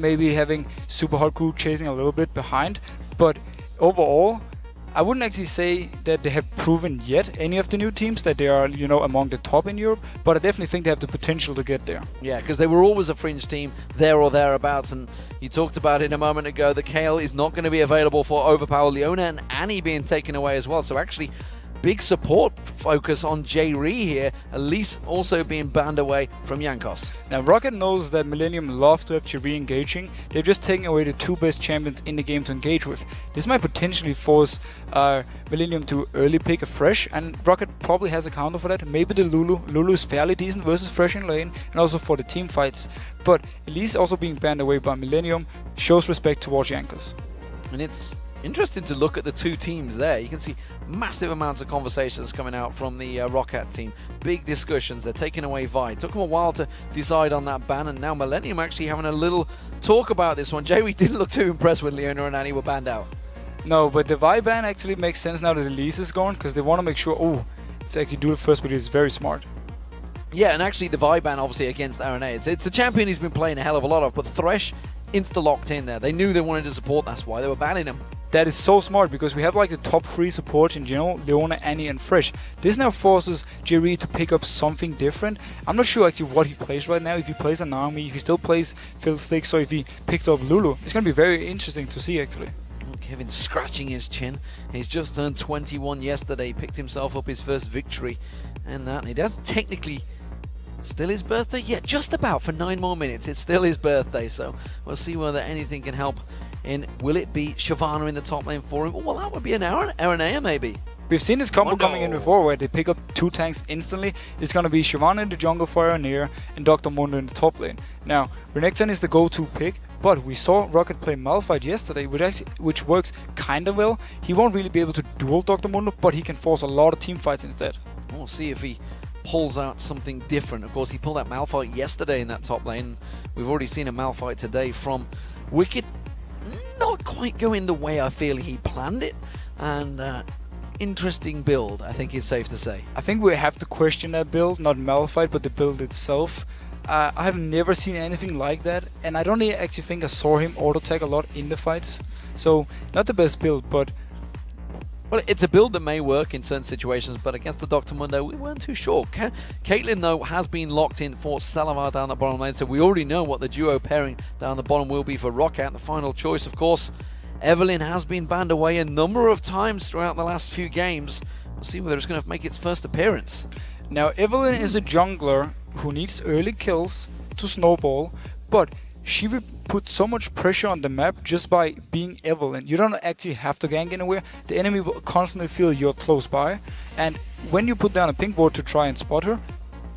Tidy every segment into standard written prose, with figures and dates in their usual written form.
maybe having Super Hot Crew chasing a little bit behind. But overall, I wouldn't actually say that they have proven yet, any of the new teams, that they are, among the top in Europe, but I definitely think they have the potential to get there. Yeah, because they were always a fringe team, there or thereabouts, and you talked about it a moment ago, the Kale is not going to be available for Overpower. Leona and Annie being taken away as well, so actually big support focus on J-Ree here, Elise also being banned away from Jankos. Now Rocket knows that Millennium love to have J-Ree engaging. They're just taking away the two best champions in the game to engage with. This might potentially force Millennium to early pick a Fresh, and Rocket probably has a counter for that. Maybe the Lulu. Lulu is fairly decent versus Fresh in lane, and also for the team fights. But Elise also being banned away by Millennium shows respect towards Jankos. And it's interesting to look at the two teams there. You can see massive amounts of conversations coming out from the Roccat team. Big discussions. They're taking away Vi. It took them a while to decide on that ban, and now Millennium actually having a little talk about this one. Jay, we didn't look too impressed when Leona and Annie were banned out. No, but the Vi ban actually makes sense now that Elise is gone, because they want to make sure, if they actually do it first, but it's very smart. Yeah, and actually the Vi ban obviously against RNA. It's a champion he's been playing a hell of a lot of, but Thresh insta-locked in there. They knew they wanted to support, that's why they were banning him. That is so smart, because we have like the top 3 supports in general, Leona, Annie and Fresh. This now forces J-Ree to pick up something different. I'm not sure actually what he plays right now, if he plays an army, if he still plays Fiddlesticks, or if he picked up Lulu. It's going to be very interesting to see actually. Kevin scratching his chin. He's just turned 21 yesterday, he picked himself up his first victory. And it has technically still his birthday? Yeah, just about, for 9 more minutes. It's still his birthday, so we'll see whether anything can help. Will it be Shyvana in the top lane for him? Well, that would be an Aranea maybe. We've seen this combo coming in before, where they pick up 2 tanks instantly. It's going to be Shyvana in the jungle for Aranea and Dr. Mundo in the top lane. Now, Renekton is the go-to pick, but we saw Rocket play Malphite yesterday, which works kind of well. He won't really be able to duel Dr. Mundo, but he can force a lot of team fights instead. We'll see if he pulls out something different. Of course, he pulled out Malphite yesterday in that top lane. We've already seen a Malphite today from Wicked. Not quite going the way I feel he planned it, and interesting build, I think it's safe to say. I think we have to question that build, not Malphite, but the build itself. I have never seen anything like that, and I don't actually think I saw him auto-tag a lot in the fights. So, not the best build, but... Well, it's a build that may work in certain situations, but against the Dr. Mundo, we weren't too sure. Caitlyn, though, has been locked in for Salavar down the bottom lane, so we already know what the duo pairing down the bottom will be for Roccat. The final choice, of course, Evelynn has been banned away a number of times throughout the last few games. We'll see whether it's going to make its first appearance. Now, Evelynn is a jungler who needs early kills to snowball, but she will put so much pressure on the map just by being Evelynn. You don't actually have to gank anywhere. The enemy will constantly feel you're close by, and when you put down a pink ward to try and spot her,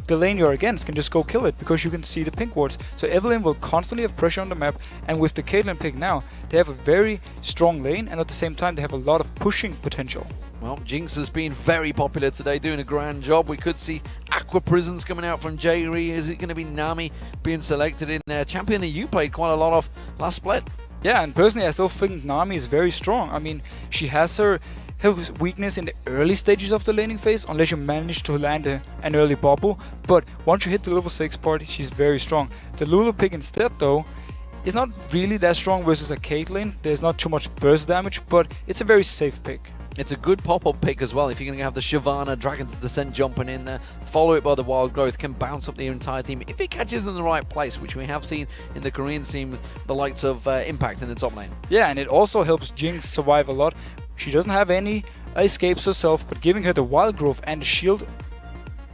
the lane you're against can just go kill it, because you can see the pink wards. So Evelynn will constantly have pressure on the map, and with the Caitlyn pick now, they have a very strong lane, and at the same time they have a lot of pushing potential. Well, Jinx has been very popular today, doing a grand job. We could see Aqua Prisons coming out from J-Ree. Is it going to be Nami being selected in there? Champion that you played quite a lot of last split. Yeah, and personally I still think Nami is very strong. I mean, she has her weakness in the early stages of the laning phase, unless you manage to land an early bubble. But once you hit the level 6 part, she's very strong. The Lulu pick instead, though, is not really that strong versus a Caitlyn. There's not too much burst damage, but it's a very safe pick. It's a good pop-up pick as well. If you're going to have the Shyvana Dragon's Descent jumping in there, follow it by the Wild Growth, can bounce up the entire team if it catches in the right place, which we have seen in the Korean team, the likes of Impact in the top lane. Yeah, and it also helps Jinx survive a lot. She doesn't have any escapes herself, but giving her the Wild Growth and the shield,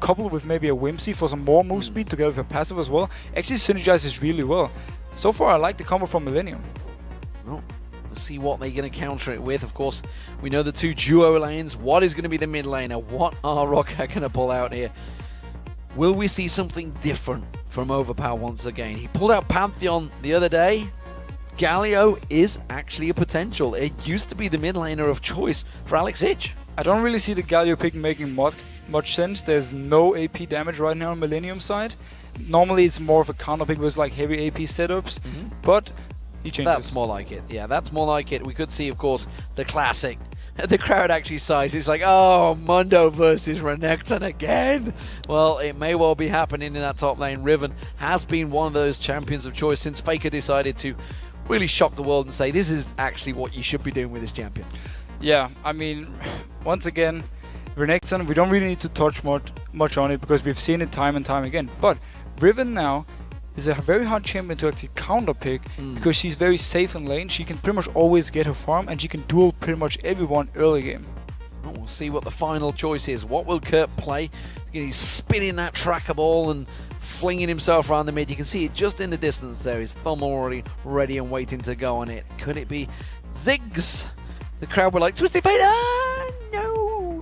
coupled with maybe a Whimsy for some more move speed together with her passive as well, actually synergizes really well. So far I like the combo from Millennium. Well, we'll see what they're going to counter it with. Of course, we know the 2 duo lanes. What is going to be the mid laner? What are ROC going to pull out here? Will we see something different from Overpower once again? He pulled out Pantheon the other day. Galio is actually a potential. It used to be the mid laner of choice for Alex Ich. I don't really see the Galio pick making much sense. There's no AP damage right now on Millennium side. Normally it's more of a counter pick with like heavy AP setups, but he changes. That's more like it. Yeah, that's more like it. We could see, of course, the classic The crowd actually sighs. It's like, oh, Mundo versus Renekton again. Well, it may well be happening in that top lane. Riven has been one of those champions of choice since Faker decided to really shock the world and say, this is actually what you should be doing with this champion. Yeah, I mean, once again, Renekton, we don't really need to touch much on it because we've seen it time and time again. But Riven now is a very hard champion to actually counter pick because she's very safe in lane. She can pretty much always get her farm and she can duel pretty much everyone early game. Well, we'll see what the final choice is. What will Kurt play? He's spinning that tracker ball and flinging himself around the mid. You can see it just in the distance there. His thumb already ready and waiting to go on it. Could it be Ziggs? The crowd were like, Twisted Fate! Ah, no,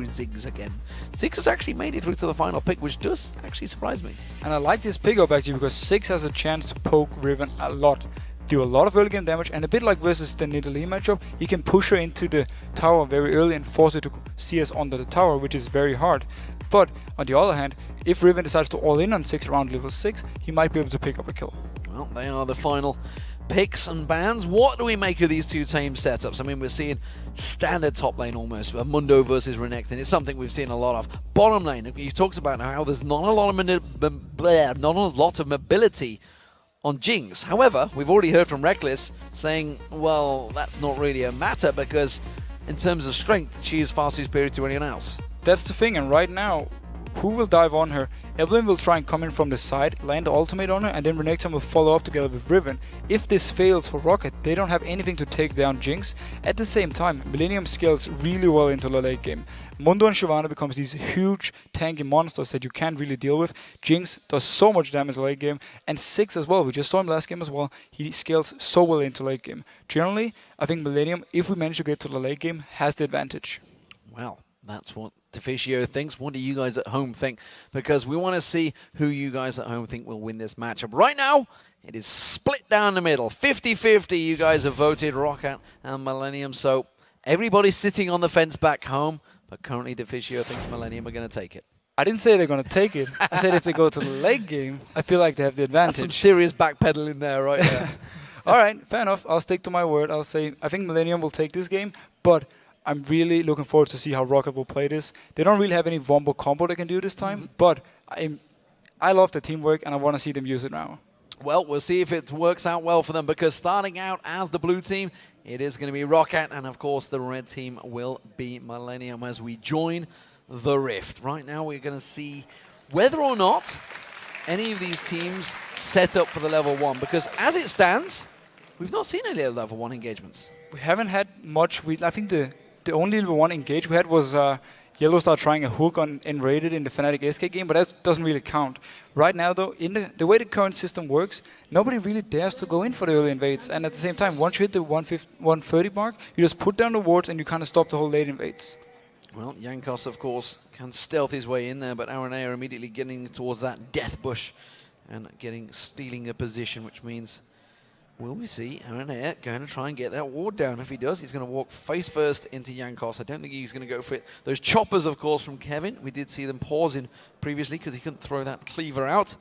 Ziggs again. Ziggs has actually made it through to the final pick, which does actually surprise me. And I like this pick up actually because Ziggs has a chance to poke Riven a lot. Do a lot of early game damage, and a bit like versus the Nidalee matchup, he can push her into the tower very early and force her to CS under the tower, which is very hard. But on the other hand, if Riven decides to all in on Ziggs around level 6, he might be able to pick up a kill. Well, they are the final picks and bans. What do we make of these two team setups? I mean, we're seeing standard top lane almost, Mundo versus Renekton. It's something we've seen a lot of. Bottom lane, you talked about how there's not a lot of mobility on Jinx. However, we've already heard from Reckless saying, well, that's not really a matter because in terms of strength, she is far superior to anyone else. That's the thing, and right now, who will dive on her? Evelynn will try and come in from the side, land the ultimate on her, and then Renekton will follow up together with Riven. If this fails for Rocket, they don't have anything to take down Jinx. At the same time, Millennium scales really well into the late game. Mundo and Shyvana becomes these huge tanky monsters that you can't really deal with. Jinx does so much damage late game, and Ziggs as well. We just saw him last game as well. He scales so well into late game. Generally, I think Millennium, if we manage to get to the late game, has the advantage. Well, that's what Deficio thinks. What do you guys at home think? Because we want to see who you guys at home think will win this matchup. Right now, it is split down the middle. 50-50 you guys have voted, Rocket and Millennium. So everybody's sitting on the fence back home. But currently, Deficio thinks Millennium are going to take it. I didn't say they're going to take it. I said if they go to the late game, I feel like they have the advantage. That's some serious backpedaling there, right there. All right, fair enough. I'll stick to my word. I'll say I think Millennium will take this game, but I'm really looking forward to see how Rocket will play this. They don't really have any Wombo combo they can do this time, but I love the teamwork and I want to see them use it now. Well, we'll see if it works out well for them because starting out as the blue team, it is going to be Rocket, and of course the red team will be Millennium as we join the Rift. Right now we're going to see whether or not any of these teams set up for the level 1 because as it stands, we've not seen any level 1 engagements. We haven't had much. I think the only level 1 engage we had was Yellowstar trying a hook on Enrated in the Fnatic SK game, but that doesn't really count. Right now, though, in the way the current system works, nobody really dares to go in for the early invades. And at the same time, once you hit the 130 mark, you just put down the wards and you kind of stop the whole late invades. Well, Jankos, of course, can stealth his way in there, but RNA are immediately getting towards that death bush and stealing a position, which means... will we see RNA going to try and get that ward down? If he does, he's going to walk face first into Jankos. I don't think he's going to go for it. Those choppers, of course, from Kevin. We did see them pausing previously because he couldn't throw that cleaver out.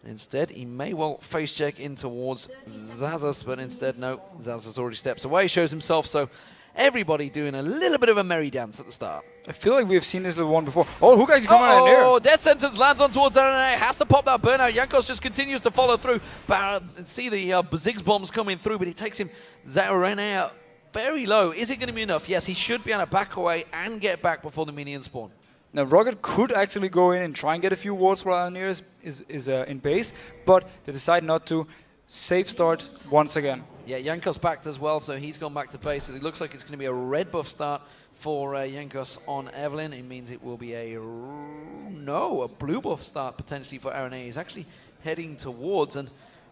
Instead, he may well face check in towards Xaxus, but instead, no. Xaxus already steps away, shows himself. So everybody doing a little bit of a merry dance at the start. I feel like we've seen this little one before. Oh, who guys are coming out in there? Oh, Death Sentence lands on towards RNA. Has to pop that burnout. Jankos just continues to follow through. But see the Ziggs bombs coming through, but he takes him RNA very low. Is it going to be enough? Yes, he should be able to back away and get back before the minions spawn. Now, Rocket could actually go in and try and get a few wards while Alnir is in base, but they decide not to. Safe start once again. Yeah, Jankos backed as well, so he's gone back to base. So it looks like it's going to be a red buff start for Jankos on Evelynn. It means it will be a blue buff start potentially for RNA. He's actually heading towards, and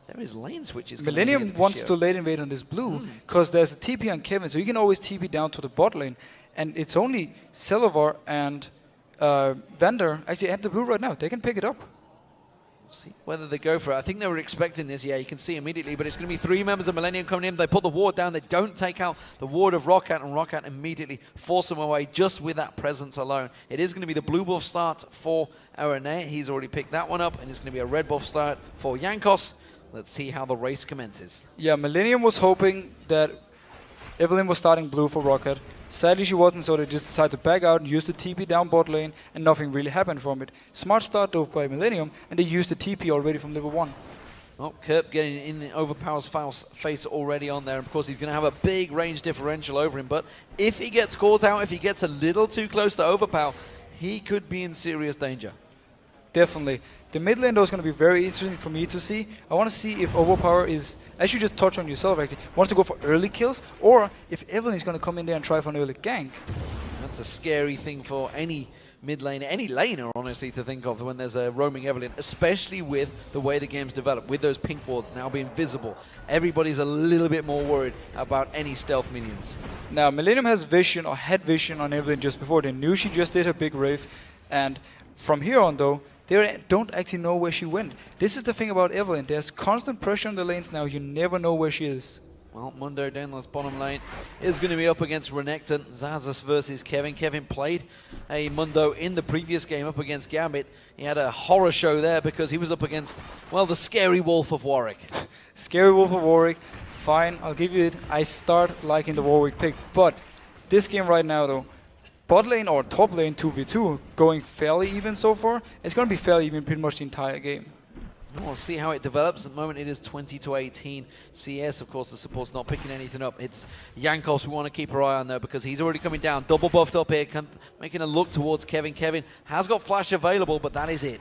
there is lane switches. Millennium wants to late invade on this blue because there's a TP on Kevin, so you can always TP down to the bot lane, and it's only Silver and Vander actually at the blue right now. They can pick it up. See whether they go for it. I think they were expecting this. Yeah, you can see immediately, but it's going to be 3 members of Millennium coming in. They put the ward down. They don't take out the ward of Rocket, and Rocket immediately force them away just with that presence alone. It is going to be the blue buff start for RNA. He's already picked that one up, and it's going to be a red buff start for Jankos. Let's see how the race commences. Yeah, Millennium was hoping that Evelyn was starting blue for Rocket. Sadly she wasn't, so they just decided to back out and use the TP down bot lane, and nothing really happened from it. Smart start though by Millennium, and they used the TP already from level 1. Well, Kerp getting in the Overpower's face already on there. And of course, he's going to have a big range differential over him. But if he gets caught out, if he gets a little too close to Overpower, he could be in serious danger. Definitely. The mid lane though is going to be very interesting for me to see. I want to see if Overpower is, as you just touched on yourself actually, wants to go for early kills, or if Evelyn is going to come in there and try for an early gank. That's a scary thing for any mid lane, any laner honestly, to think of when there's a roaming Evelyn, especially with the way the game's developed, with those pink wards now being visible. Everybody's a little bit more worried about any stealth minions. Now Millennium has vision, or had vision on Evelyn just before. They knew she just did her big rave, and from here on though, they don't actually know where she went. This is the thing about Evelyn, there's constant pressure on the lanes now, you never know where she is. Well, Mundo down this bottom lane is going to be up against Renekton. Xaxus versus Kevin. Kevin played a Mundo in the previous game up against Gambit. He had a horror show there because he was up against, well, the scary wolf of Warwick. Scary wolf of Warwick, fine, I'll give you it. I start liking the Warwick pick, but this game right now though, bot lane or top lane 2v2 going fairly even so far. It's going to be fairly even pretty much the entire game. We'll see how it develops. At the moment, it is 20-18 CS. Of course, the support's not picking anything up. It's Jankos we want to keep our eye on, though, because he's already coming down. Double buffed up here, making a look towards Kevin. Kevin has got flash available, but that is it.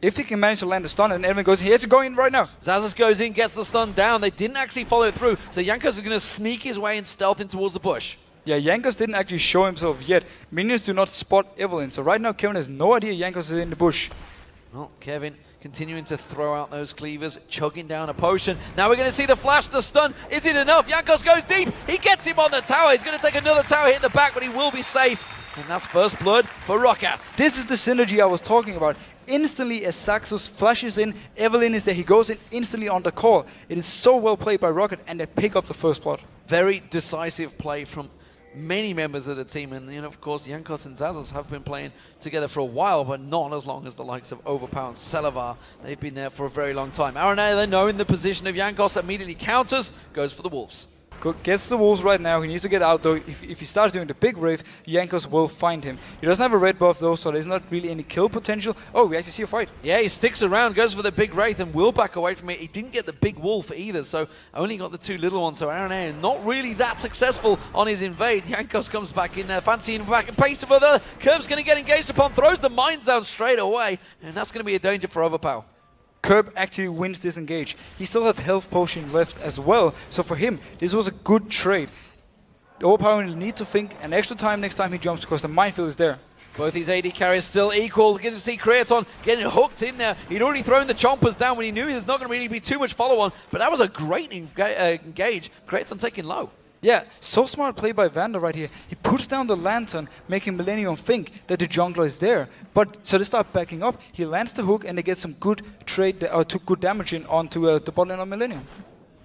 If he can manage to land the stun and Evelyn goes, he has to go in right now. Xaxus goes in, gets the stun down. They didn't actually follow it through, so Jankos is going to sneak his way and stealth in towards the bush. Yeah, Jankos didn't actually show himself yet. Minions do not spot Evelyn, so right now Kevin has no idea Jankos is in the bush. Well, Kevin continuing to throw out those cleavers, chugging down a potion. Now we're going to see the flash, the stun. Is it enough? Jankos goes deep. He gets him on the tower. He's going to take another tower hit in the back, but he will be safe. And that's first blood for Rocket. This is the synergy I was talking about. Instantly as Xaxus flashes in, Evelyn is there. He goes in instantly on the call. It is so well played by Rocket, and they pick up the first blood. Very decisive play from many members of the team, and of course Jankos and Xaxus have been playing together for a while, but not as long as the likes of Overpower and Celavar. They've been there for a very long time. Arana, they know in the position of Jankos, immediately counters, goes for the Wolves. Gets the wolves right now. He needs to get out though. If he starts doing the big rave, Jankos will find him. He doesn't have a red buff though, so there's not really any kill potential. Oh, we actually see a fight. Yeah, he sticks around, goes for the big wraith, and will back away from it. He didn't get the big wolf either, so only got the two little ones. So Arana not really that successful on his invade. Jankos comes back in there, fancying back and pace for the Curb's going to get engaged upon, throws the mines down straight away, and that's going to be a danger for Overpower. Curb actually wins this engage. He still have health potion left as well, so for him, this was a good trade. The Overpower will need to think an extra time next time he jumps because the minefield is there. Both these AD carriers still equal. Get to see Kraton getting hooked in there. He'd already thrown the chompers down when he knew there's not going to really be too much follow-on, but that was a great engage. Kraton taking low. Yeah, so smart play by Vander right here. He puts down the lantern, making Millennium think that the jungler is there. But so they start backing up. He lands the hook, and they get some good trade, good damage in onto the bot lane of Millennium.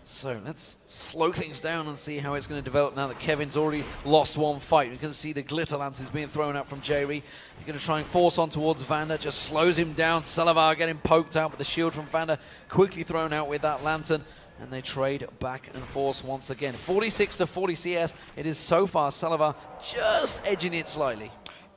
So let's slow things down and see how it's going to develop now that Kevin's already lost one fight. We can see the glitter lances being thrown out from Jerry. He's going to try and force on towards Vander, just slows him down. Celavar getting poked out, but the shield from Vander quickly thrown out with that lantern. And they trade back and forth once again. 46-40 CS. It is so far Celavar just edging it slightly.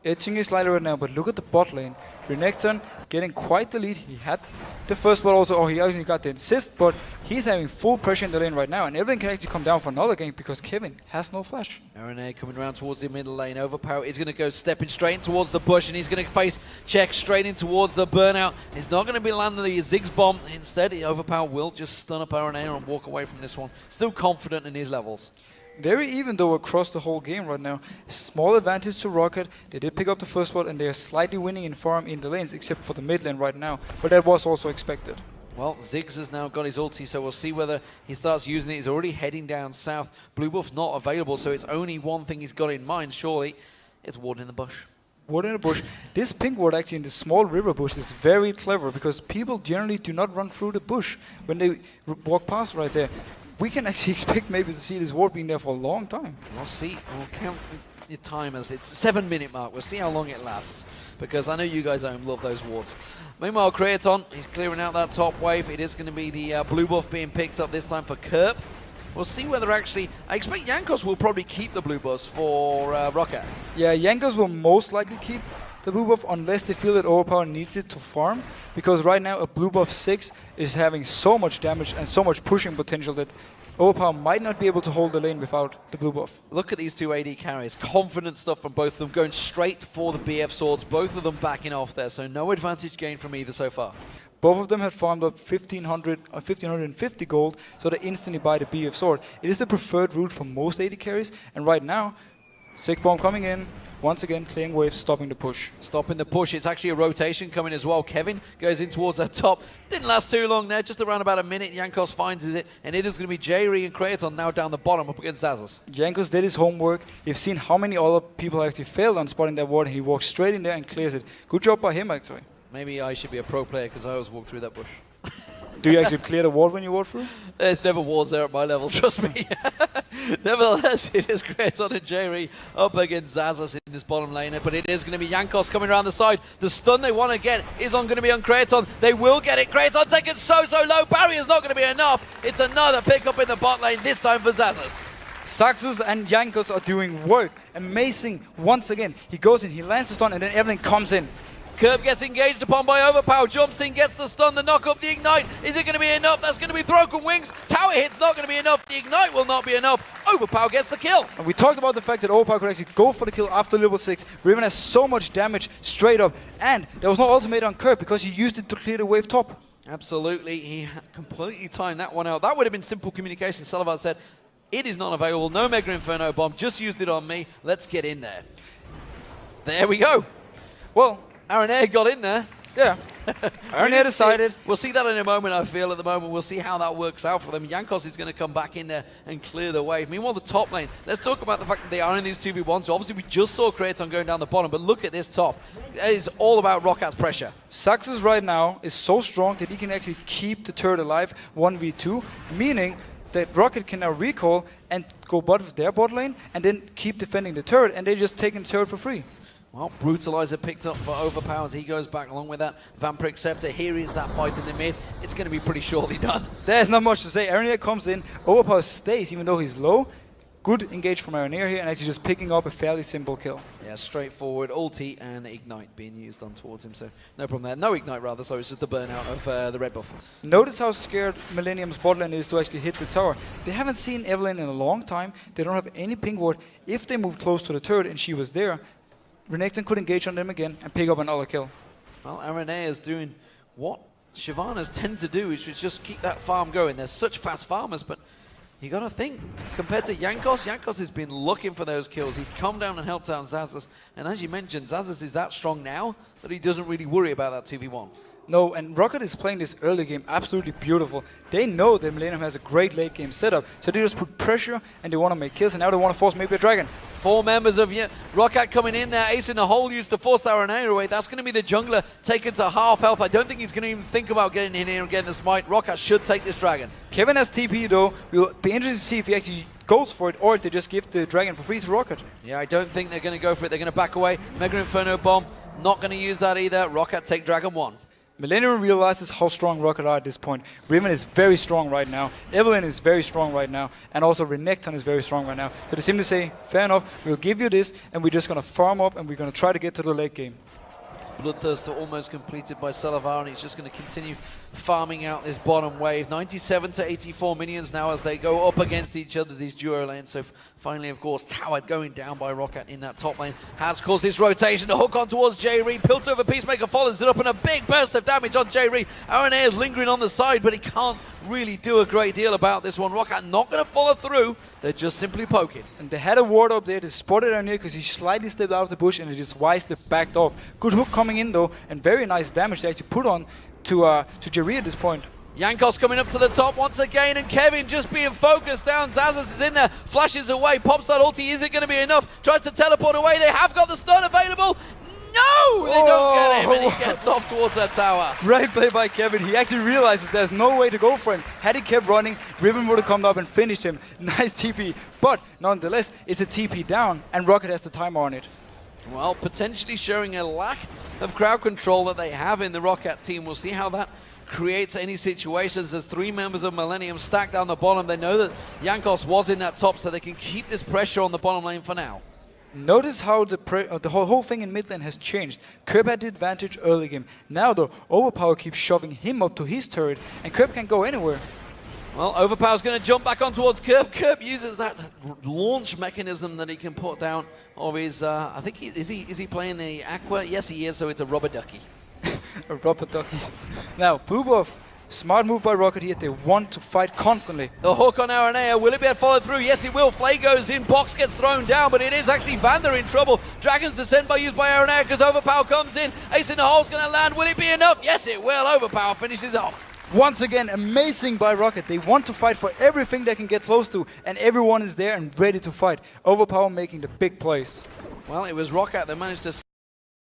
Edging it slightly right now, but look at the bot lane. Renekton getting quite the lead. He had the first blood also, he only got the assist, but he's having full pressure in the lane right now, and Evelyn can actually come down for another game because Kevin has no flash. Arana coming around towards the middle lane. Overpower is going to go stepping straight in towards the bush, and he's going to face check straight in towards the burnout. He's not going to be landing the Ziggs bomb. Instead, Overpower will just stun up Arana and walk away from this one. Still confident in his levels. Very even though across the whole game right now. Small advantage to Rocket. They did pick up the first spot and they are slightly winning in farm in the lanes except for the mid lane right now. But that was also expected. Well, Ziggs has now got his ulti, so we'll see whether he starts using it. He's already heading down south. Blue buff's not available, so it's only one thing he's got in mind, surely. It's ward in the bush. Ward in the bush. This pink ward actually in the small river bush is very clever because people generally do not run through the bush when they walk past right there. We can actually expect maybe to see this ward being there for a long time. We'll see. We'll count your timers. It's the 7-minute mark. We'll see how long it lasts, because I know you guys don't love those wards. Meanwhile, Kraton, he's clearing out that top wave. It is going to be the blue buff being picked up this time for Kerp. We'll see whether actually... I expect Jankos will probably keep the blue buffs for Rocket. Yeah, Jankos will most likely keep the blue buff unless they feel that Overpower needs it to farm. Because right now a blue buff 6 is having so much damage and so much pushing potential that Overpower might not be able to hold the lane without the blue buff. Look at these two AD carries. Confident stuff from both of them, going straight for the BF swords. Both of them backing off there, so no advantage gained from either so far. Both of them have farmed up 1,500 or 1,550 gold, so they instantly buy the BF sword. It is the preferred route for most AD carries, and right now, Sick Bomb coming in, once again clearing waves, stopping the push. Stopping the push. It's actually a rotation coming as well. Kevin goes in towards that top. Didn't last too long there, just around about a minute. Jankos finds it, and it is going to be Jerry and Kraton now down the bottom up against Zazas. Jankos did his homework. You've seen how many other people actually failed on spotting that ward, and he walks straight in there and clears it. Good job by him, actually. Maybe I should be a pro player because I always walk through that bush. Do you actually clear the ward when you ward through? There's never wards there at my level, trust me. Nevertheless, it is Kraton and Jerry up against Zazas in this bottom laner, but it is going to be Jankos coming around the side. The stun they want to get is going to be on Kraton. They will get it. Kraton taken so low. Barrier's not going to be enough. It's another pickup in the bot lane, this time for Zazas. Saxus and Jankos are doing work. Amazing once again. He goes in, he lands the stun, and then Evelyn comes in. Curb gets engaged upon by Overpower, jumps in, gets the stun, the knock up, the ignite. Is it going to be enough? That's going to be broken wings. Tower hit's not going to be enough. The ignite will not be enough. Overpower gets the kill. And we talked about the fact that Overpower could actually go for the kill after level 6. Riven has so much damage straight up. And there was no ultimate on Curb because he used it to clear the wave top. Absolutely. He completely timed that one out. That would have been simple communication. Salavar said, it is not available. No Mega Inferno bomb. Just used it on me. Let's get in there. There we go. Well, Aaron Air got in there. Yeah. Aaron Air decided. We'll see that in a moment, I feel, at the moment. We'll see how that works out for them. Jankos is going to come back in there and clear the wave. Meanwhile, the top lane. Let's talk about the fact that they are in these 2v1s. So obviously, we just saw Kraton going down the bottom, but look at this top. It is all about Rockat's pressure. Saxus right now is so strong that he can actually keep the turret alive 1v2, meaning that Rocket can now recall and go bot with their bot lane and then keep defending the turret, and they're just taking the turret for free. Well, Brutalizer picked up for Overpower as he goes back along with that. Vampiric Scepter, here is that fight in the mid. It's going to be pretty shortly done. There's not much to say. Aranir comes in, Overpower stays even though he's low. Good engage from Aranir here and actually just picking up a fairly simple kill. Yeah, straightforward. Ulti and Ignite being used on towards him, so no problem there. No Ignite rather, so it's just the burnout of the red buff. Notice how scared Millennium's bot lane is to actually hit the tower. They haven't seen Evelyn in a long time. They don't have any ping ward. If they move close to the turret and she was there, Renekton could engage on them again and pick up another kill. Well, Aranea is doing what Shyvanas tend to do, which is just keep that farm going. They're such fast farmers, but you got to think, compared to Jankos, Jankos has been looking for those kills. He's come down and helped out Zazas. And as you mentioned, Zazas is that strong now that he doesn't really worry about that 2v1. No, and Rocket is playing this early game absolutely beautiful. They know that Millennium has a great late game setup, so they just put pressure and they want to make kills, and now they want to force maybe a dragon. 4 members of Rocket coming in there, ace in the hole used to force Aranea away. That's going to be the jungler taken to half health. I don't think he's going to even think about getting in here and getting the smite. Rocket should take this dragon. Kevin has TP though. We'll be interested to see if he actually goes for it or if they just give the dragon for free to Rocket. Yeah, I don't think they're going to go for it. They're going to back away. Mega Inferno bomb, not going to use that either. Rocket take dragon 1. Millennium realizes how strong Rocket are at this point. Riven is very strong right now. Evelyn is very strong right now. And also Renekton is very strong right now. So they simply say, fair enough, we'll give you this and we're just going to farm up and we're going to try to get to the late game. Bloodthirster almost completed by Salavar, and he's just going to continue farming out this bottom wave. 97 to 84 minions now as they go up against each other, these duo lanes. So finally, of course, Tower going down by Rocket in that top lane has caused this rotation. The hook on towards J-Ree. Piltover Peacemaker follows it up, and a big burst of damage on J-Ree. Aranea is lingering on the side, but he can't really do a great deal about this one. Rocket not going to follow through. They're just simply poking. And they had a ward up there. They spotted Aranea because he slightly stepped out of the bush and they just wisely backed off. Good hook coming in though, and very nice damage they actually put on to J-Ree at this point. Jankos coming up to the top once again, and Kevin just being focused down. Zazas is in there, flashes away, pops that ulti. Is it going to be enough? Tries to teleport away. They have got the stun available. No! They don't get him, and he gets off towards that tower. Great play by Kevin. He actually realizes there's no way to go for him. Had he kept running, Riven would have come up and finished him. Nice TP. But nonetheless, it's a TP down, and Rocket has the timer on it. Well, potentially showing a lack of crowd control that they have in the Rocket team. We'll see how that creates any situations. There's 3 members of Millennium stacked down the bottom. They know that Jankos was in that top, so they can keep this pressure on the bottom lane for now. Notice how the whole thing in mid lane has changed. Kerb had the advantage early game. Now the Overpower keeps shoving him up to his turret, and Kerb can go anywhere. Well, Overpower's going to jump back on towards Kerb. Kerb uses that launch mechanism that he can put down of his, I think, is he playing the Aqua? Yes, he is, so it's a rubber ducky. A rubber ducky. Now, Blue Buff, smart move by Rocket here. They want to fight constantly. The hook on Aranea, will it be able to follow through? Yes, it will. Flay goes in, Box gets thrown down, but it is actually Vander in trouble. Dragon's Descent used by Aranea because Overpower comes in. Ace in the hole's going to land. Will it be enough? Yes, it will. Overpower finishes off. Once again, amazing by Rocket. They want to fight for everything they can get close to, and everyone is there and ready to fight. Overpower making the big plays. Well, it was Rocket that managed to